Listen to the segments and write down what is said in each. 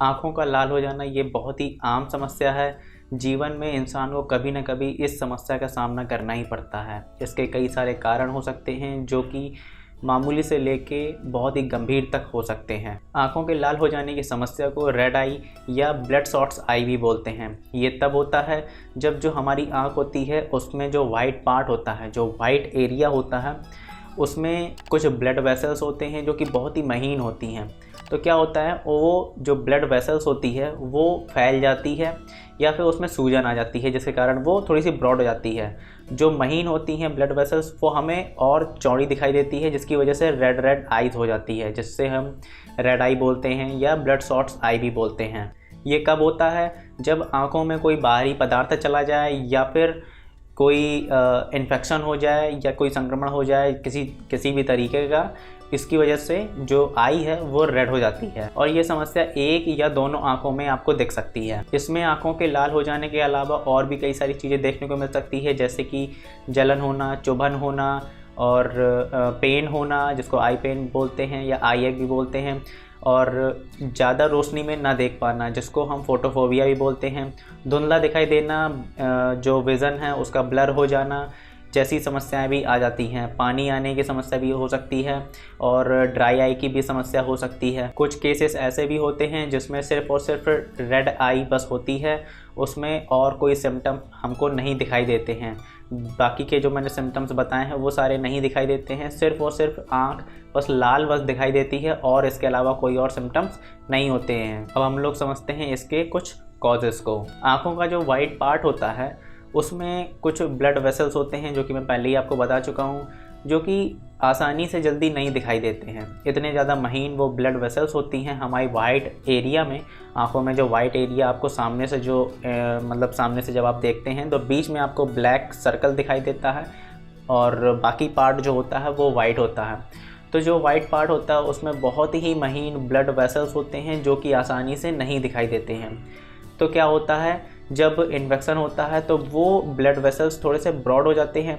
आँखों का लाल हो जाना ये बहुत ही आम समस्या है। जीवन में इंसान को कभी न कभी इस समस्या का सामना करना ही पड़ता है। इसके कई सारे कारण हो सकते हैं जो कि मामूली से लेके बहुत ही गंभीर तक हो सकते हैं। आँखों के लाल हो जाने की समस्या को रेड आई या ब्लड शॉट्स आई भी बोलते हैं। ये तब होता है जब जो हमारी आँख होती है उसमें जो वाइट पार्ट होता है, जो वाइट एरिया होता है, उसमें कुछ ब्लड वेसल्स होते हैं जो कि बहुत ही महीन होती हैं। तो क्या होता है, वो जो ब्लड वेसल्स होती है वो फैल जाती है या फिर उसमें सूजन आ जाती है, जिसके कारण वो थोड़ी सी ब्रॉड हो जाती है। जो महीन होती हैं ब्लड वेसल्स वो हमें और चौड़ी दिखाई देती है, जिसकी वजह से रेड रेड आइज हो जाती है, जिससे हम रेड आई बोलते हैं या ब्लड शॉट्स आई भी बोलते हैं। ये कब होता है, जब आँखों में कोई बाहरी पदार्थ चला जाए या फिर कोई इन्फेक्शन हो जाए या कोई संक्रमण हो जाए किसी भी तरीके का, इसकी वजह से जो आई है वो रेड हो जाती है। और ये समस्या एक या दोनों आंखों में आपको दिख सकती है। इसमें आंखों के लाल हो जाने के अलावा और भी कई सारी चीज़ें देखने को मिल सकती है, जैसे कि जलन होना, चुभन होना और पेन होना, जिसको आई पेन बोलते हैं या आई एक भी बोलते हैं, और ज़्यादा रोशनी में ना देख पाना, जिसको हम फोटोफोबिया भी बोलते हैं, धुंधला दिखाई देना, जो विज़न है उसका ब्लर हो जाना जैसी समस्याएं भी आ जाती हैं। पानी आने की समस्या भी हो सकती है और ड्राई आई की भी समस्या हो सकती है। कुछ केसेस ऐसे भी होते हैं जिसमें सिर्फ़ और सिर्फ रेड आई बस होती है, उसमें और कोई सिम्टम हमको नहीं दिखाई देते हैं। बाकी के जो मैंने सिम्टम्स बताए हैं वो सारे नहीं दिखाई देते हैं, सिर्फ़ और सिर्फ आँख बस लाल बस दिखाई देती है और इसके अलावा कोई और सिम्टम्स नहीं होते हैं। अब हम लोग समझते हैं इसके कुछ कॉजेज़ को। आँखों का जो वाइट पार्ट होता है उसमें कुछ ब्लड वेसल्स होते हैं, जो कि मैं पहले ही आपको बता चुका हूँ, जो कि आसानी से जल्दी नहीं दिखाई देते हैं। इतने ज़्यादा महीन वो ब्लड वेसल्स होती हैं हमारी वाइट एरिया में। आँखों में जो वाइट एरिया आपको सामने से सामने से जब आप देखते हैं तो बीच में आपको ब्लैक सर्कल दिखाई देता है और बाकी पार्ट जो होता है वो वाइट होता है। तो जो वाइट पार्ट होता है उसमें बहुत ही महीन ब्लड वेसल्स होते हैं जो कि आसानी से नहीं दिखाई देते हैं। तो क्या होता है, जब इन्फेक्शन होता है तो वो ब्लड वेसल्स थोड़े से ब्रॉड हो जाते हैं,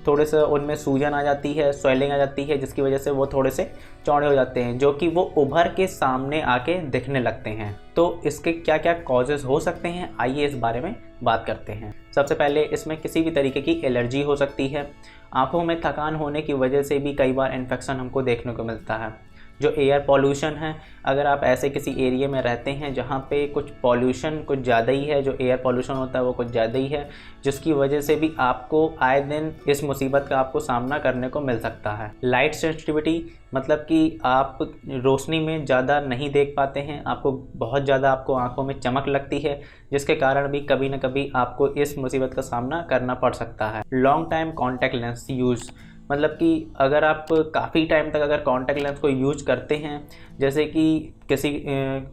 थोड़े से उनमें सूजन आ जाती है, स्वेलिंग आ जाती है, जिसकी वजह से वो थोड़े से चौड़े हो जाते हैं, जो कि वो उभर के सामने आके दिखने लगते हैं। तो इसके क्या क्या कॉजेज़ हो सकते हैं, आइए इस बारे में बात करते हैं। सबसे पहले इसमें किसी भी तरीके की एलर्जी हो सकती है। आँखों में थकान होने की वजह से भी कई बार इन्फेक्शन हमको देखने को मिलता है। जो एयर पॉल्यूशन है, अगर आप ऐसे किसी एरिया में रहते हैं जहाँ पे कुछ पॉल्यूशन कुछ ज़्यादा ही है, जो एयर पॉल्यूशन होता है वो कुछ ज़्यादा ही है, जिसकी वजह से भी आपको आए दिन इस मुसीबत का आपको सामना करने को मिल सकता है। लाइट सेंसिटिविटी, मतलब कि आप रोशनी में ज़्यादा नहीं देख पाते हैं, आपको बहुत ज़्यादा आपको आंखों में चमक लगती है, जिसके कारण भी कभी न कभी आपको इस मुसीबत का सामना करना पड़ सकता है। Long time contact lens use, मतलब कि अगर आप काफ़ी टाइम तक अगर कॉन्टैक्ट लेंस को यूज करते हैं, जैसे कि किसी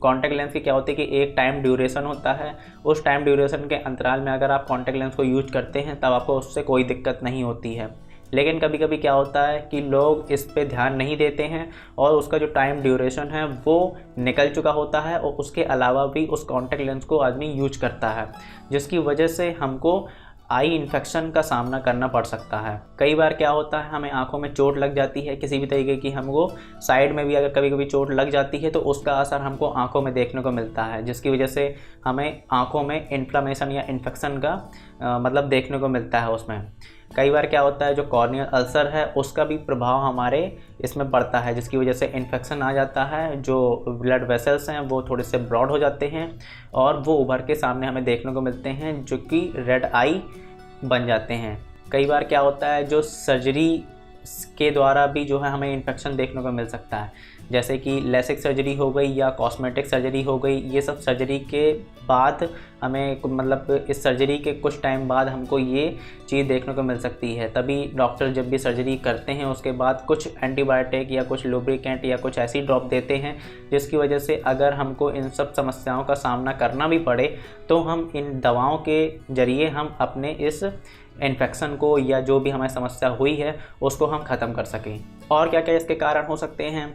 कॉन्टैक्ट लेंस की क्या होती है कि एक टाइम ड्यूरेशन होता है, उस टाइम ड्यूरेशन के अंतराल में अगर आप कॉन्टैक्ट लेंस को यूज करते हैं तब आपको उससे कोई दिक्कत नहीं होती है। लेकिन कभी कभी क्या होता है कि लोग इस पे ध्यान नहीं देते हैं और उसका जो टाइम ड्यूरेशन है वो निकल चुका होता है और उसके अलावा भी उस कॉन्टैक्ट लेंस को आदमी यूज करता है, जिसकी वजह से हमको आई इन्फेक्शन का सामना करना पड़ सकता है। कई बार क्या होता है, हमें आंखों में चोट लग जाती है किसी भी तरीके की, हमको साइड में भी अगर कभी कभी चोट लग जाती है तो उसका असर हमको आंखों में देखने को मिलता है, जिसकी वजह से हमें आंखों में इन्फ्लेमेशन या इन्फेक्शन का मतलब देखने को मिलता है उसमें। कई बार क्या होता है, जो कॉर्नियल अल्सर है उसका भी प्रभाव हमारे इसमें पड़ता है, जिसकी वजह से इन्फेक्शन आ जाता है, जो ब्लड वेसल्स हैं वो थोड़े से ब्रॉड हो जाते हैं और वो उभर के सामने हमें देखने को मिलते हैं, जो कि रेड आई बन जाते हैं। कई बार क्या होता है, जो सर्जरी के द्वारा भी जो है हमें इन्फेक्शन देखने को मिल सकता है, जैसे कि लेसिक सर्जरी हो गई या कॉस्मेटिक सर्जरी हो गई। ये सब सर्जरी के बाद हमें मतलब इस सर्जरी के कुछ टाइम बाद हमको ये चीज़ देखने को मिल सकती है। तभी डॉक्टर जब भी सर्जरी करते हैं उसके बाद कुछ एंटीबायोटिक या कुछ लुब्रिकेंट या कुछ ऐसी ड्रॉप देते हैं, जिसकी वजह से अगर हमको इन सब समस्याओं का सामना करना भी पड़े तो हम इन दवाओं के ज़रिए हम अपने इस इन्फेक्शन को या जो भी हमें समस्या हुई है उसको हम ख़त्म कर सकें। और क्या क्या इसके कारण हो सकते हैं,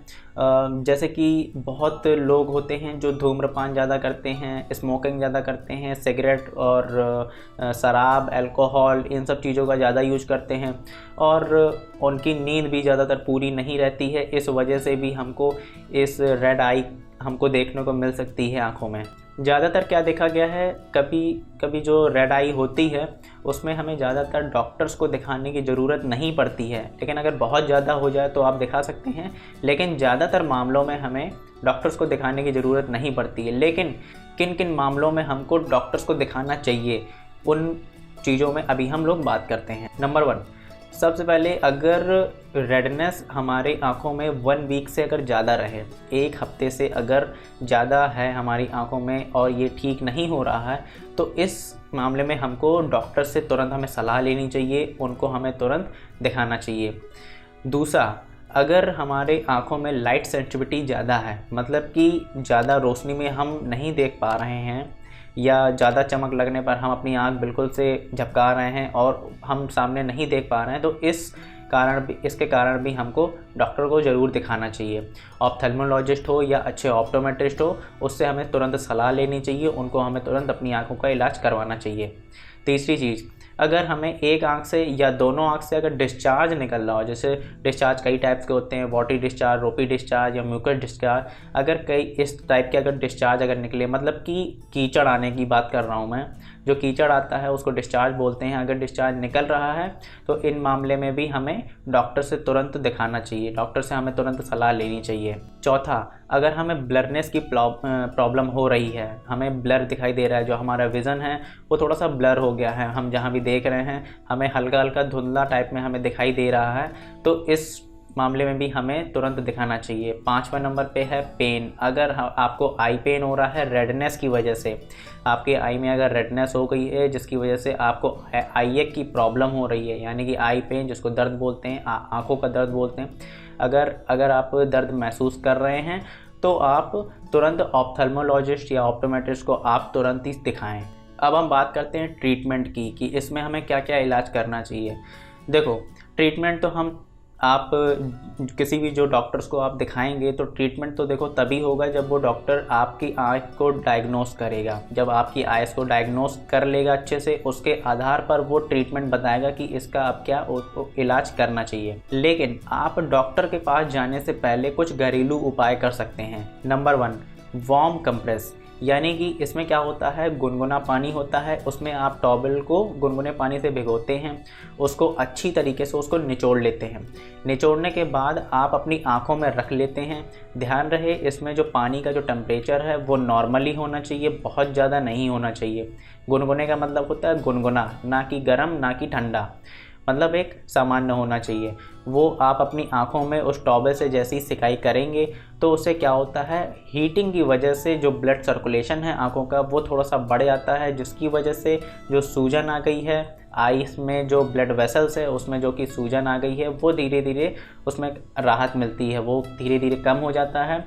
जैसे कि बहुत लोग होते हैं जो धूम्रपान ज़्यादा करते हैं, स्मोकिंग ज़्यादा करते हैं, सिगरेट और शराब, अल्कोहल, इन सब चीज़ों का ज़्यादा यूज करते हैं और उनकी नींद भी ज़्यादातर पूरी नहीं रहती है। इस वजह से भी हमको इस रेड आई हमको देखने को मिल सकती है आँखों में। ज़्यादातर क्या देखा गया है, कभी कभी जो रेड आई होती है उसमें हमें ज़्यादातर डॉक्टर्स को दिखाने की ज़रूरत नहीं पड़ती है, लेकिन अगर बहुत ज़्यादा हो जाए तो आप दिखा सकते हैं, लेकिन ज़्यादातर मामलों में हमें डॉक्टर्स को दिखाने की ज़रूरत नहीं पड़ती है। लेकिन किन किन मामलों में हमको डॉक्टर्स को दिखाना चाहिए, उन चीज़ों में अभी हम लोग बात करते हैं। नंबर 1, सबसे पहले अगर रेडनेस हमारे आँखों में 1 वीक से अगर ज़्यादा रहे, 1 हफ्ते से अगर ज़्यादा है हमारी आँखों में और ये ठीक नहीं हो रहा है, तो इस मामले में हमको डॉक्टर से तुरंत हमें सलाह लेनी चाहिए, उनको हमें तुरंत दिखाना चाहिए। दूसरा, अगर हमारे आँखों में लाइट सेंसिटिविटी ज़्यादा है, मतलब कि ज़्यादा रोशनी में हम नहीं देख पा रहे हैं या ज़्यादा चमक लगने पर हम अपनी आँख बिल्कुल से झपका रहे हैं और हम सामने नहीं देख पा रहे हैं, तो इसके कारण भी हमको डॉक्टर को ज़रूर दिखाना चाहिए। ऑप्थेल्मोलॉजिस्ट हो या अच्छे ऑप्टोमेट्रिस्ट हो, उससे हमें तुरंत सलाह लेनी चाहिए, उनको हमें तुरंत अपनी आँखों का इलाज करवाना चाहिए। तीसरी चीज़, अगर हमें एक आँख से या दोनों आँख से अगर डिस्चार्ज निकल रहा हो, जैसे डिस्चार्ज कई टाइप्स के होते हैं, वाटरी डिस्चार्ज, रोपी डिस्चार्ज या म्यूकस डिस्चार्ज, अगर कई इस टाइप के अगर डिस्चार्ज अगर निकले, मतलब कि कीचड़ आने की बात कर रहा हूँ मैं, जो कीचड़ आता है उसको डिस्चार्ज बोलते हैं, अगर डिस्चार्ज निकल रहा है तो इन मामले में भी हमें डॉक्टर से तुरंत दिखाना चाहिए, डॉक्टर से हमें तुरंत सलाह लेनी चाहिए। चौथा, अगर हमें ब्लरनेस की प्रॉब्लम हो रही है, हमें ब्लर दिखाई दे रहा है, जो हमारा विज़न है वो थोड़ा सा ब्लर हो गया है, हम जहाँ भी देख रहे हैं हमें हल्का हल्का धुंधला टाइप में हमें दिखाई दे रहा है, तो इस मामले में भी हमें तुरंत दिखाना चाहिए। 5वें नंबर पे है पेन। अगर आपको आई पेन हो रहा है रेडनेस की वजह से, आपके आई में अगर रेडनेस हो गई है जिसकी वजह से आपको आई एक की प्रॉब्लम हो रही है, यानी कि आई पेन जिसको दर्द बोलते हैं, आँखों का दर्द बोलते हैं, अगर आप दर्द महसूस कर रहे हैं तो आप तुरंत ऑप्थेल्मोलॉजिस्ट या ऑप्टोमेट्रिस्ट को आप तुरंत ही दिखाएं। अब हम बात करते हैं ट्रीटमेंट की, कि इसमें हमें क्या क्या इलाज करना चाहिए। देखो, ट्रीटमेंट तो आप किसी भी जो डॉक्टर्स को आप दिखाएंगे तो ट्रीटमेंट तो देखो तभी होगा जब वो डॉक्टर आपकी आँख को डायग्नोस करेगा, जब आपकी आइज़ को डायग्नोस कर लेगा अच्छे से, उसके आधार पर वो ट्रीटमेंट बताएगा कि इसका अब क्या इलाज करना चाहिए। लेकिन आप डॉक्टर के पास जाने से पहले कुछ घरेलू उपाय कर सकते हैं। नंबर 1, वार्म कंप्रेस, यानी कि इसमें क्या होता है, गुनगुना पानी होता है, उसमें आप टॉवल को गुनगुने पानी से भिगोते हैं, उसको अच्छी तरीके से उसको निचोड़ लेते हैं। निचोड़ने के बाद आप अपनी आँखों में रख लेते हैं। ध्यान रहे इसमें जो पानी का जो टेम्परेचर है वो नॉर्मली होना चाहिए, बहुत ज़्यादा नहीं होना चाहिए। गुनगुने का मतलब होता है गुनगुना, ना कि गर्म ना कि ठंडा, मतलब एक सामान्य होना चाहिए। वो आप अपनी आँखों में उस टॉवल से जैसी सिकाई करेंगे तो उससे क्या होता है, हीटिंग की वजह से जो ब्लड सर्कुलेशन है आँखों का वो थोड़ा सा बढ़ जाता है, जिसकी वजह से जो सूजन आ गई है आईज में, जो ब्लड वेसल्स है उसमें जो कि सूजन आ गई है, वो धीरे धीरे उसमें राहत मिलती है, वो धीरे धीरे कम हो जाता है।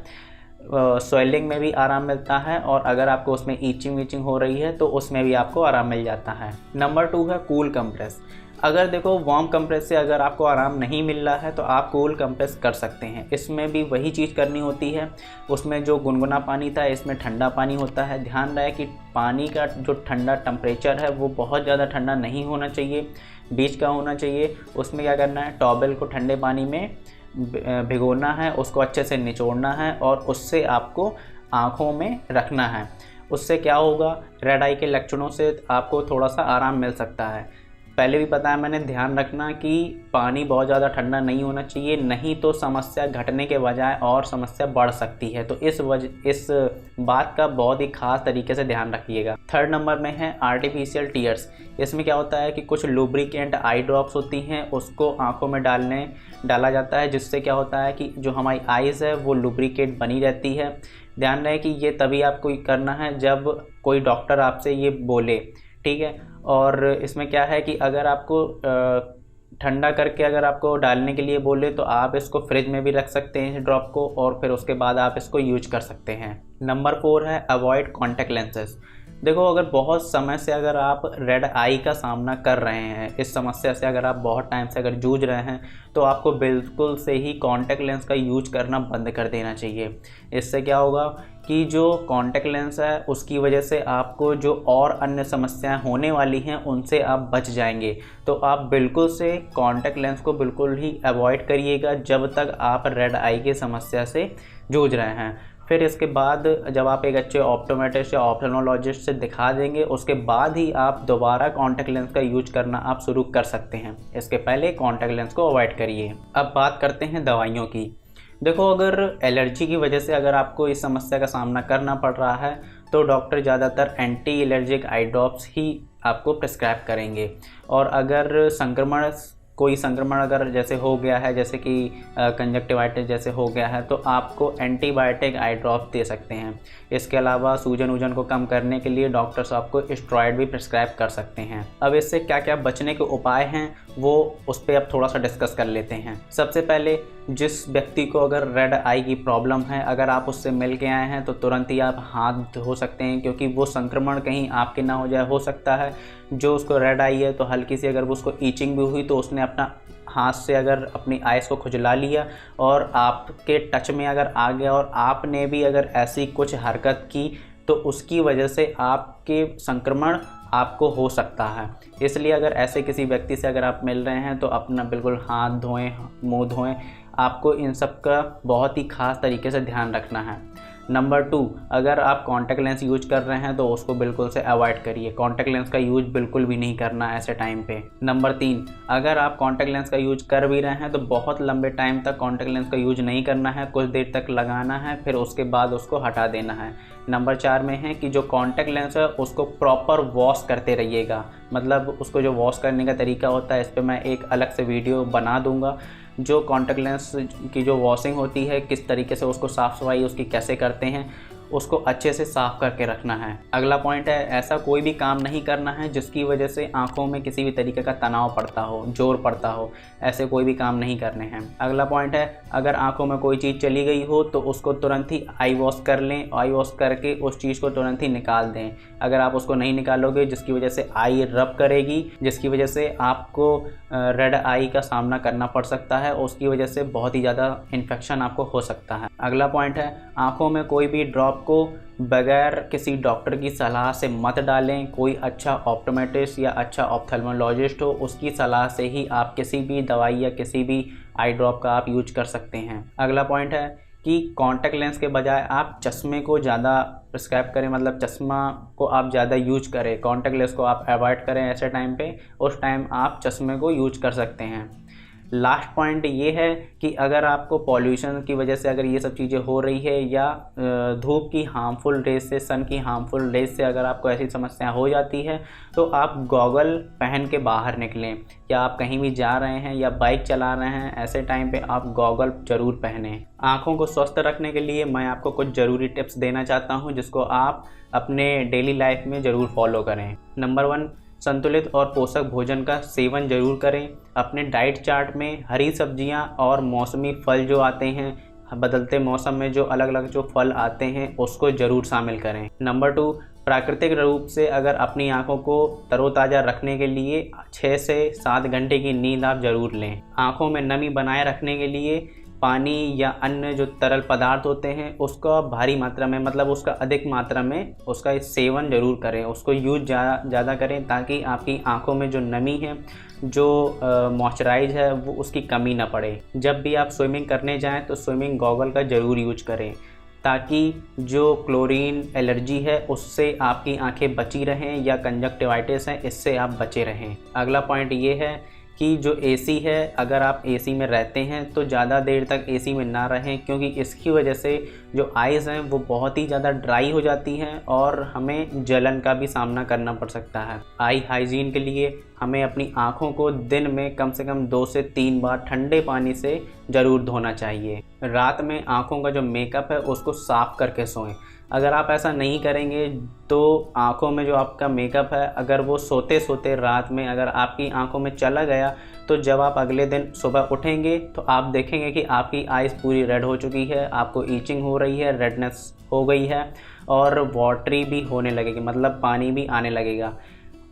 स्वेलिंग में भी आराम मिलता है, और अगर आपको उसमें ईचिंग वीचिंग हो रही है तो उसमें भी आपको आराम मिल जाता है। नंबर 2 है कूल कंप्रेस। अगर देखो वार्म कंप्रेस से अगर आपको आराम नहीं मिल रहा है तो आप कूल कंप्रेस कर सकते हैं। इसमें भी वही चीज़ करनी होती है, उसमें जो गुनगुना पानी था इसमें ठंडा पानी होता है। ध्यान रहे कि पानी का जो ठंडा टेम्परेचर है वो बहुत ज़्यादा ठंडा नहीं होना चाहिए, बीच का होना चाहिए। उसमें क्या करना है, टॉवल को ठंडे पानी में भिगोना है, उसको अच्छे से निचोड़ना है और उससे आपको आँखों में रखना है। उससे क्या होगा, रेड आई के लक्षणों से आपको थोड़ा सा आराम मिल सकता है। पहले भी बताया मैंने, ध्यान रखना कि पानी बहुत ज़्यादा ठंडा नहीं होना चाहिए, नहीं तो समस्या घटने के बजाय और समस्या बढ़ सकती है। तो इस बात का बहुत ही ख़ास तरीके से ध्यान रखिएगा। 3rd नंबर में है आर्टिफिशियल टीयर्स। इसमें क्या होता है कि कुछ लुब्रिकेंट आई ड्रॉप्स होती हैं, उसको आँखों में डाला जाता है, जिससे क्या होता है कि जो हमारी आइज़ है वो लुब्रिकेट बनी रहती है। ध्यान रहे कि ये तभी आपको करना है जब कोई डॉक्टर आपसे ये बोले, ठीक है। और इसमें क्या है कि अगर आपको ठंडा करके अगर आपको डालने के लिए बोले तो आप इसको फ्रिज में भी रख सकते हैं ड्रॉप को, और फिर उसके बाद आप इसको यूज कर सकते हैं। नंबर 4 है अवॉइड कॉन्टैक्ट लेंसेज। देखो, अगर बहुत समय से अगर आप रेड आई का सामना कर रहे हैं, इस समस्या से अगर आप बहुत टाइम से अगर जूझ रहे हैं, तो आपको बिल्कुल से ही कॉन्टैक्ट लेंस का यूज करना बंद कर देना चाहिए। इससे क्या होगा कि जो कॉन्टैक्ट लेंस है उसकी वजह से आपको जो और अन्य समस्याएं होने वाली हैं उनसे आप बच जाएंगे। तो आप बिल्कुल से कॉन्टैक्ट लेंस को बिल्कुल ही अवॉइड करिएगा जब तक आप रेड आई की समस्या से जूझ रहे हैं। फिर इसके बाद जब आप एक अच्छे ऑप्टोमेट्रिस्ट या ऑप्थेल्मोलॉजिस्ट से दिखा देंगे, उसके बाद ही आप दोबारा कॉन्टैक्ट लेंस का यूज करना आप शुरू कर सकते हैं। इसके पहले कॉन्टैक्ट लेंस को अवॉइड करिए। अब बात करते हैं दवाइयों की। देखो, अगर एलर्जी की वजह से अगर आपको इस समस्या का सामना करना पड़ रहा है तो डॉक्टर ज़्यादातर एंटी एलर्जिक आई ड्रॉप्स ही आपको प्रिस्क्राइब करेंगे। और अगर कोई संक्रमण अगर जैसे हो गया है, जैसे कि कंजक्टिवाइटिस जैसे हो गया है, तो आपको एंटीबायोटिक आई ड्रॉप दे सकते हैं। इसके अलावा सूजन वूजन को कम करने के लिए डॉक्टर्स आपको स्टेरॉइड भी प्रिस्क्राइब कर सकते हैं। अब इससे क्या क्या बचने के उपाय हैं वो उस पर अब थोड़ा सा डिस्कस कर लेते हैं। सबसे पहले, जिस व्यक्ति को अगर रेड आई की प्रॉब्लम है, अगर आप उससे मिल के आए हैं तो तुरंत ही आप हाथ धो सकते हैं, क्योंकि वो संक्रमण कहीं आपके ना हो जाए। हो सकता है जो उसको रेड आई है तो हल्की सी अगर उसको ईचिंग भी हुई तो उसने अपना हाथ से अगर अपनी आइस को खुजला लिया और आपके टच में अगर आ गया और आपने भी अगर ऐसी कुछ हरकत की तो उसकी वजह से आपके संक्रमण आपको हो सकता है। इसलिए अगर ऐसे किसी व्यक्ति से अगर आप मिल रहे हैं तो अपना बिल्कुल हाथ धोएं, मुंह धोएं। आपको इन सब का बहुत ही ख़ास तरीके से ध्यान रखना है। नंबर 2, अगर आप कॉन्टैक्ट लेंस यूज कर रहे हैं तो उसको बिल्कुल से अवॉइड करिए। कॉन्टैक्ट लेंस का यूज बिल्कुल भी नहीं करना ऐसे टाइम पे। नंबर 3, अगर आप कॉन्टैक्ट लेंस का यूज कर भी रहे हैं तो बहुत लंबे टाइम तक कॉन्टैक्ट लेंस का यूज नहीं करना है। कुछ देर तक लगाना है, फिर उसके बाद उसको हटा देना है। नंबर 4 में है कि जो कॉन्टैक्ट लेंस है उसको प्रॉपर वॉश करते रहिएगा। मतलब उसको जो वॉश करने का तरीका होता है, इस पर मैं एक अलग से वीडियो बना दूंगा। जो कॉन्टैक्ट लेंस की जो वॉशिंग होती है, किस तरीके से उसको साफ़ सफाई उसकी कैसे करते हैं, उसको अच्छे से साफ़ करके रखना है। अगला पॉइंट है, ऐसा कोई भी काम नहीं करना है जिसकी वजह से आंखों में किसी भी तरीके का तनाव पड़ता हो, जोर पड़ता हो। ऐसे कोई भी काम नहीं करने हैं। अगला पॉइंट है, अगर आंखों में कोई चीज़ चली गई हो तो उसको तुरंत ही आई वॉश कर लें। आई वॉश करके उस चीज़ को तुरंत ही निकाल दें। अगर आप उसको नहीं निकालोगे जिसकी वजह से आई रब करेगी, जिसकी वजह से आपको रेड आई का सामना करना पड़ सकता है, उसकी वजह से बहुत ही ज़्यादा इन्फेक्शन आपको हो सकता है। अगला पॉइंट है, आंखों में कोई भी ड्रॉप को बगैर किसी डॉक्टर की सलाह से मत डालें। कोई अच्छा ऑप्टोमेट्रिस्ट या अच्छा ऑप्थेल्मोलॉजिस्ट हो, उसकी सलाह से ही आप किसी भी दवाई या किसी भी आई ड्रॉप का आप यूज कर सकते हैं। अगला पॉइंट है कि कॉन्टैक्ट लेंस के बजाय आप चश्मे को ज़्यादा प्रिस्क्राइब करें, मतलब चश्मा को आप ज़्यादा यूज करें। कॉन्टैक्ट लेंस को आप अवॉइड करें ऐसे टाइम पे, उस टाइम आप चश्मे को यूज कर सकते हैं। लास्ट पॉइंट ये है कि अगर आपको पॉल्यूशन की वजह से अगर ये सब चीज़ें हो रही है या धूप की हार्मफुल रेज से, सन की हार्मफुल रेज से अगर आपको ऐसी समस्या हो जाती है तो आप गॉगल पहन के बाहर निकलें। या आप कहीं भी जा रहे हैं या बाइक चला रहे हैं, ऐसे टाइम पे आप गॉगल ज़रूर पहनें। आँखों को स्वस्थ रखने के लिए मैं आपको कुछ ज़रूरी टिप्स देना चाहता हूँ जिसको आप अपने डेली लाइफ में ज़रूर फॉलो करें। नंबर 1, संतुलित और पोषक भोजन का सेवन जरूर करें। अपने डाइट चार्ट में हरी सब्जियां और मौसमी फल जो आते हैं, बदलते मौसम में जो अलग अलग जो फल आते हैं उसको ज़रूर शामिल करें। नंबर 2, प्राकृतिक रूप से अगर अपनी आंखों को तरोताज़ा रखने के लिए 6 से 7 घंटे की नींद आप ज़रूर लें। आंखों में नमी बनाए रखने के लिए पानी या अन्य जो तरल पदार्थ होते हैं उसका भारी मात्रा में, मतलब उसका अधिक मात्रा में उसका सेवन ज़रूर करें, उसको यूज ज़्यादा करें ताकि आपकी आंखों में जो नमी है, जो मॉइस्चराइज है, वो उसकी कमी ना पड़े। जब भी आप स्विमिंग करने जाएं तो स्विमिंग गॉगल का ज़रूर यूज करें ताकि जो क्लोरीन एलर्जी है उससे आपकी आंखें बची रहें या कंजक्टिवाइटिस है इससे आप बचे रहें। अगला पॉइंट ये है कि जो एसी है, अगर आप एसी में रहते हैं तो ज़्यादा देर तक एसी में ना रहें, क्योंकि इसकी वजह से जो आइज़ हैं वो बहुत ही ज़्यादा ड्राई हो जाती हैं और हमें जलन का भी सामना करना पड़ सकता है। आई हाइजीन के लिए हमें अपनी आँखों को दिन में कम से कम 2 से 3 बार ठंडे पानी से ज़रूर धोना चाहिए। रात में आँखों का जो मेकअप है उसको साफ़ करके सोएं। अगर आप ऐसा नहीं करेंगे तो आँखों में जो आपका मेकअप है, अगर वो सोते सोते रात में अगर आपकी आँखों में चला गया तो जब आप अगले दिन सुबह उठेंगे तो आप देखेंगे कि आपकी आइज़ पूरी रेड हो चुकी है, आपको ईचिंग हो रही है, रेडनेस हो गई है और वाटरी भी होने लगेगी, मतलब पानी भी आने लगेगा।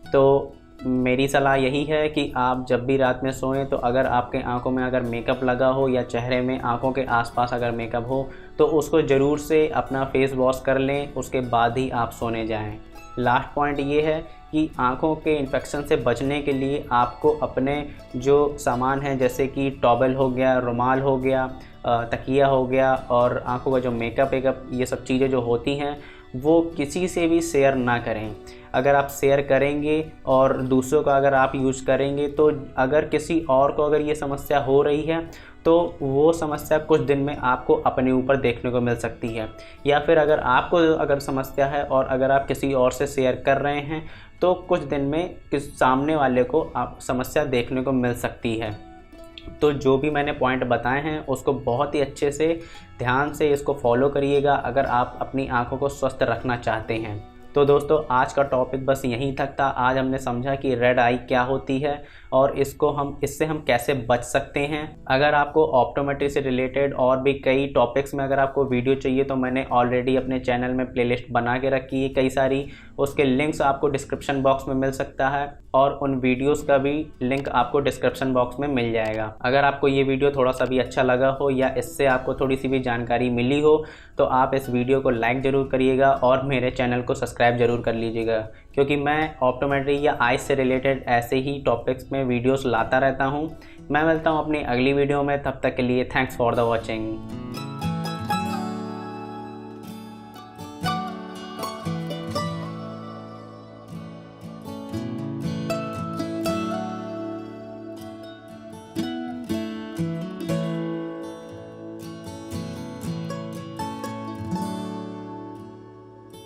तो मेरी सलाह यही है कि आप जब भी रात में सोएं तो अगर आपके आंखों में अगर मेकअप लगा हो या चेहरे में आंखों के आसपास अगर मेकअप हो तो उसको ज़रूर से अपना फेस वॉश कर लें, उसके बाद ही आप सोने जाएं। लास्ट पॉइंट ये है कि आंखों के इन्फेक्शन से बचने के लिए आपको अपने जो सामान है जैसे कि टॉवल हो गया, रुमाल हो गया, तकिया हो गया और आंखों का जो मेकअप ये सब चीज़ें जो होती हैं वो किसी से भी शेयर ना करें। अगर आप शेयर करेंगे और दूसरों का अगर आप यूज़ करेंगे तो अगर किसी और को अगर ये समस्या हो रही है तो वो समस्या कुछ दिन में आपको अपने ऊपर देखने को मिल सकती है, या फिर अगर आपको अगर समस्या है और अगर आप किसी और से शेयर कर रहे हैं तो कुछ दिन में किस सामने वाले को आप समस्या देखने को मिल सकती है। तो जो भी मैंने पॉइंट बताए हैं उसको बहुत ही अच्छे से ध्यान से इसको फॉलो करिएगा अगर आप अपनी आंखों को स्वस्थ रखना चाहते हैं। तो दोस्तों आज का टॉपिक बस यहीं तक था। आज हमने समझा कि रेड आई क्या होती है और इससे हम कैसे बच सकते हैं। अगर आपको ऑप्टोमेट्री से रिलेटेड और भी कई टॉपिक्स में अगर आपको वीडियो चाहिए तो मैंने ऑलरेडी अपने चैनल में प्लेलिस्ट बना के रखी है कई सारी, उसके लिंक्स आपको डिस्क्रिप्शन बॉक्स में मिल सकता है और उन वीडियोस का भी लिंक आपको डिस्क्रिप्शन बॉक्स में मिल जाएगा। अगर आपको ये वीडियो थोड़ा सा भी अच्छा लगा हो या इससे आपको थोड़ी सी भी जानकारी मिली हो तो आप इस वीडियो को लाइक ज़रूर करिएगा और मेरे चैनल को सब्सक्राइब ज़रूर कर लीजिएगा, क्योंकि मैं ऑप्टोमेट्री या आइज से रिलेटेड ऐसे ही टॉपिक्स में वीडियोस लाता रहता हूँ। मैं मिलता हूँ अपनी अगली वीडियो में, तब तक के लिए थैंक्स फॉर द वॉचिंग।